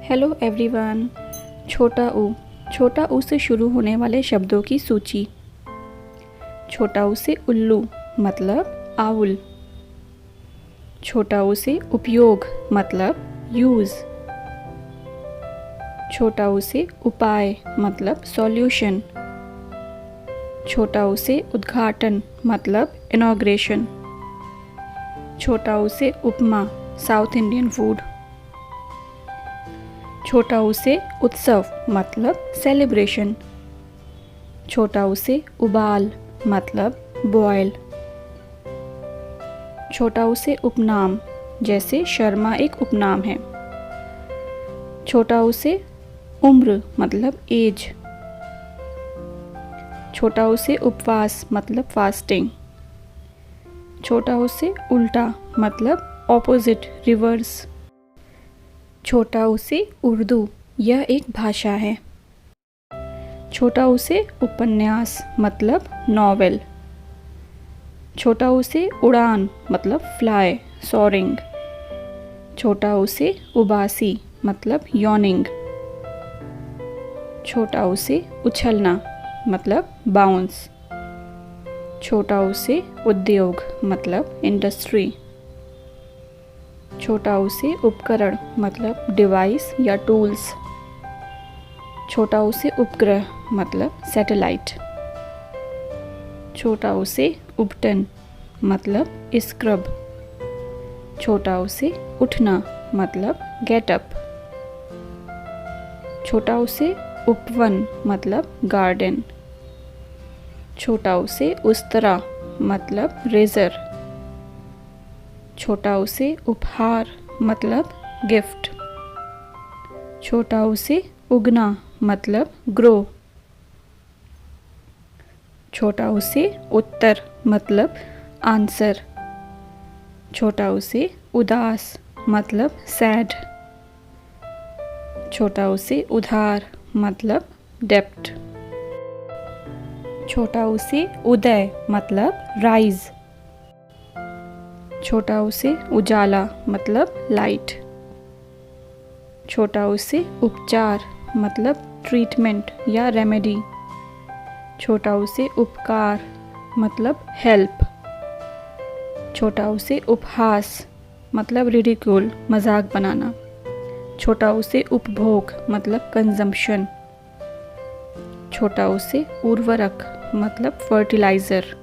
Hello everyone. छोटा ऊ से शुरू होने वाले शब्दों की सूची। छोटा ऊ से उल्लू मतलब आउल। छोटा ऊ से उपयोग मतलब यूज़। छोटा ऊ से उपाय मतलब सॉल्यूशन। छोटा ऊ से उद्घाटन मतलब इनॉग्रेशन। छोटा ऊ से उपमा साउथ इंडियन फूड। छोटा ऊ से उत्सव मतलब सेलिब्रेशन। छोटा ऊ से उबाल मतलब बॉयल। छोटा ऊ से उपनाम जैसे शर्मा एक उपनाम है। छोटा ऊ से उम्र मतलब एज। छोटा ऊ से उपवास मतलब फास्टिंग। छोटा ऊ से उल्टा मतलब ऑपोजिट रिवर्स। छोटा ऊ से उर्दू यह एक भाषा है। छोटा ऊ से उपन्यास मतलब नॉवेल। छोटा ऊ से उड़ान मतलब फ्लाई सोरिंग। छोटा ऊ से उबासी मतलब यॉर्निंग। छोटा ऊ से उछलना मतलब बाउंस। छोटा ऊ से उद्योग मतलब इंडस्ट्री। छोटा ऊ से उपकरण मतलब डिवाइस या टूल्स। छोटा ऊ से उपग्रह मतलब सैटेलाइट। छोटा ऊ से उपटन मतलब स्क्रब। छोटा ऊ से उठना मतलब गेट अप। छोटा ऊ से उपवन मतलब गार्डन। छोटा ऊ से उस्तरा मतलब रेजर। छोटा ऊ से उपहार मतलब गिफ्ट। छोटा ऊ से उगना मतलब ग्रो। छोटा ऊ से उत्तर मतलब आंसर। छोटा ऊ से उदास मतलब सैड। छोटा ऊ से उधार मतलब डेप्ट। छोटा ऊ से उदय मतलब राइज। छोटा ऊ से उजाला मतलब लाइट। छोटा ऊ से उपचार मतलब ट्रीटमेंट या रेमेडी। छोटा ऊ से उपकार मतलब हेल्प। छोटा ऊ से उपहास मतलब रिडिक्यूल मजाक बनाना। छोटा ऊ से उपभोग मतलब कंजम्पशन। छोटा ऊ से उर्वरक मतलब फर्टिलाइज़र।